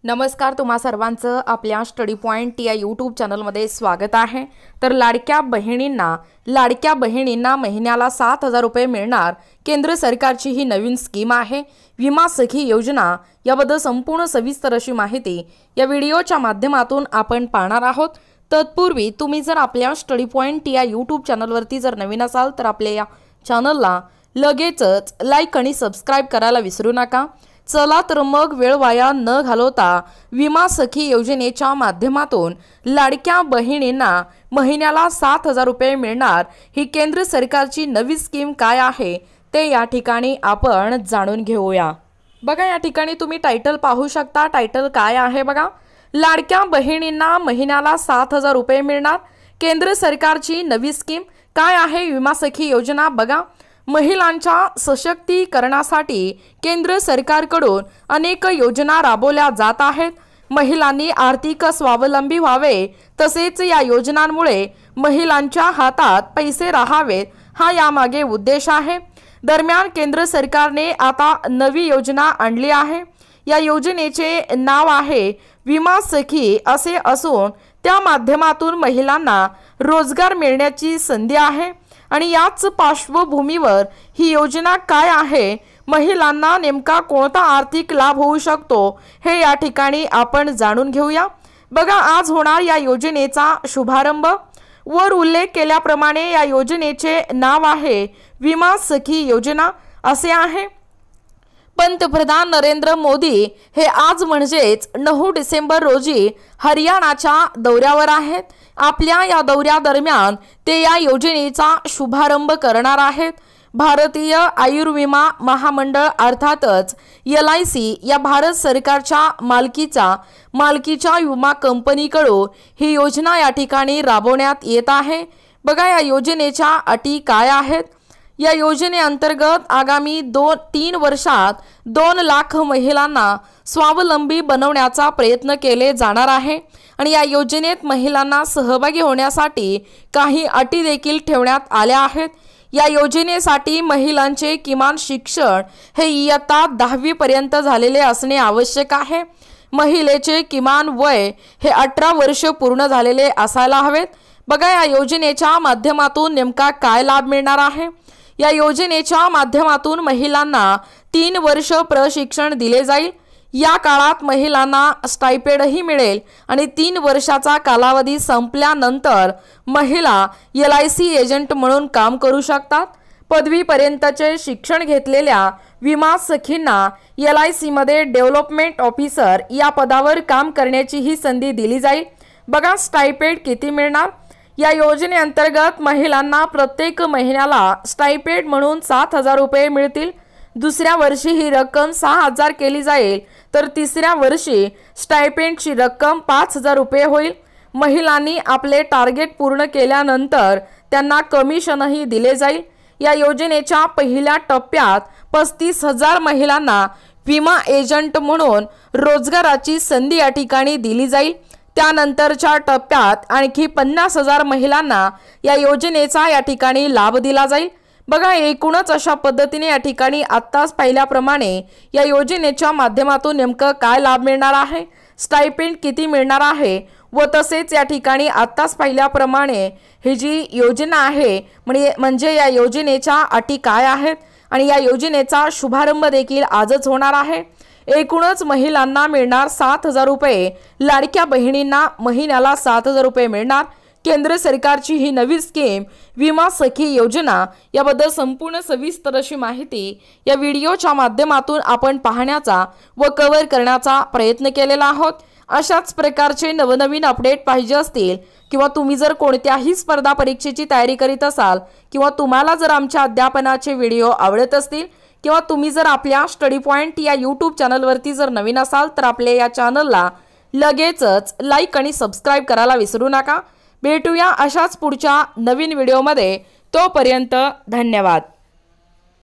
नमस्कार, तुम्हा सर्वांचं आपल्या स्टडी पॉइंट या यूट्यूब चॅनलमध्ये स्वागत आहे। तर लाडक्या बहिणींना महिन्याला 7,000 रुपये मिळणार। केंद्र सरकारची ही नवीन स्कीम आहे विमा सखी योजना। याबद्दल संपूर्ण सविस्तर अशी माहिती या व्हिडिओच्या माध्यमातून आपण पाहणार आहोत। तत्पूर्वी तुम्ही जर आपल्या स्टडी पॉइंट या यूट्यूब चॅनलवरती जर नवीन असाल तर आपल्या या चॅनलला लगेचच लाईक आणि सबस्क्राइब करायला विसरू नका। चला तर मग वेळ वाया न घालवता विमा सखी योजनेच्या माध्यमातून लाडक्या बहिणींना महिन्याला 7,000 रुपये मिळणार ही केंद्र सरकारची नवी स्कीम काय आहे ते या ठिकाणी आपण जाणून घेऊया। बघा, या ठिकाणी तुम्ही टायटल पाहू शकता। टायटल काय आहे बघा, लाडक्या बहिणींना महिन्याला 7,000 रुपये मिळणार। केंद्र सरकारची नवी स्कीम काय आहे विमा सखी योजना। बघा, महिलांच्या सशक्तीकरणासाठी केंद्र सरकारकडून अनेक योजना राबवल्या जात आहेत। महिलांनी आर्थिक स्वावलंबी व्हावे तसेच या योजनांमुळे महिलांच्या हातात पैसे राहावेत हा यामागे उद्देश आहे। दरम्यान केंद्र सरकारने आता नवी योजना आणली आहे। या योजनेचे नाव आहे विमा सखी असे असून त्या माध्यमातून महिलांना रोजगार मिळण्याची संधी आहे। आणि याच पार्श्वभूमीवर ही योजना काय आहे, महिलांना नेमका कोणता आर्थिक लाभ होऊ शकतो हे या ठिकाणी आपण जाणून घेऊया। बघा, आज होणार या योजनेचा शुभारंभ। वर उल्लेख केल्याप्रमाणे या योजनेचे नाव आहे विमा सखी योजना असे आहे। पंतप्रधान नरेंद्र मोदी हे आज म्हणजेच 9 डिसेंबर रोजी हरियाणाच्या दौऱ्यावर आहेत। आपल्या या दौऱ्यादरम्यान ते या योजनेचा शुभारंभ करणार आहेत। भारतीय आयुर्विमा महामंडळ अर्थातच LIC या भारत सरकारच्या मालकीच्या विमा कंपनीकडून ही योजना या ठिकाणी राबवण्यात येत आहे। बघा, या योजनेच्या अटी काय आहेत। या योजनेअंतर्गत आगामी 3 वर्षात 2 लाख महिलांना स्वावलंबी बनवण्याचा प्रयत्न केले जाणार आहे। आणि या योजनेत महिलांना सहभागी होण्यासाठी काही अटी देखील ठेवण्यात आल्या आहेत। या योजनेसाठी महिलांचे किमान शिक्षण हे इयत्ता 10वी पर्यंत झालेले असणे आवश्यक आहे। महिलेचे किमान वय हे 18 वर्ष पूर्ण झालेले असायला हवेत। बघा, या योजनेच्या माध्यमातून नेमका काय लाभ मिळणार आहे। या योजनेच्या माध्यमातून महिलांना 3 वर्ष प्रशिक्षण दिले जाईल। या काळात महिलांना स्टायपेंडही मिळेल आणि 3 वर्षाचा कालावधी संपल्यानंतर महिला LIC एजंट म्हणून काम करू शकतात। पदवीपर्यंतचे शिक्षण घेतलेल्या विमा सखींना LIC मध्ये डेव्हलपमेंट ऑफिसर या पदावर काम करण्याची ही संधी दिली जाईल। बघा, स्टायपेंड किती मिळणार। या योजनेअंतर्गत महिलांना प्रत्येक महिन्याला स्टायपेंड म्हणून 7,000 रुपये मिळतील। दुसऱ्या वर्षी ही रक्कम 6,000 केली जाईल तर तिसऱ्या वर्षी स्टायपेंडची रक्कम 5,000 रुपये होईल। महिलांनी आपले टार्गेट पूर्ण केल्यानंतर त्यांना कमिशनही दिले जाईल। या योजनेच्या पहिल्या टप्प्यात 35,000 महिलांना विमा एजंट म्हणून रोजगाराची संधी या ठिकाणी दिली जाईल। त्यानंतरच्या टप्प्यात आणखी 50,000 महिलांना या योजनेचा या ठिकाणी लाभ दिला जाईल। बघा, एकूणच अशा पद्धतीने या ठिकाणी आत्ताच पाहिल्याप्रमाणे या योजनेच्या माध्यमातून नेमकं काय लाभ मिळणार आहे, स्टायपेंड किती मिळणार आहे व तसेच या ठिकाणी आत्ताच पाहिल्याप्रमाणे ही जी योजना आहे म्हणजे या योजनेच्या अटी काय आहेत आणि या योजनेचा शुभारंभ देखील आजच होणार आहे। एकूणच महिलांना मिळणार 7,000 रुपये। लाडक्या बहिणींना महिन्याला 7,000 रुपये मिळणार। केंद्र सरकारची ही नवी स्कीम विमा सखी योजना याबद्दल संपूर्ण सविस्तर अशी माहिती या व्हिडिओच्या माध्यमातून आपण पाहण्याचा व कव्हर करण्याचा प्रयत्न केलेला आहोत। अशाच प्रकारचे नवनवीन अपडेट पाहिजे असतील किंवा तुम्ही जर कोणत्याही स्पर्धा परीक्षेची तयारी करीत असाल किंवा तुम्हाला जर आमच्या अध्यापनाचे व्हिडिओ आवडत असतील किंवा तुम्ही जर आपल्या स्टडी पॉइंट या यूट्यूब चॅनलवरती जर नवीन असाल तर आपल्या या चॅनलला लगेचच लाईक आणि सबस्क्राइब करायला विसरू नका। भेटूया अशाच पुढच्या नवीन व्हिडिओमध्ये। तोपर्यंत धन्यवाद।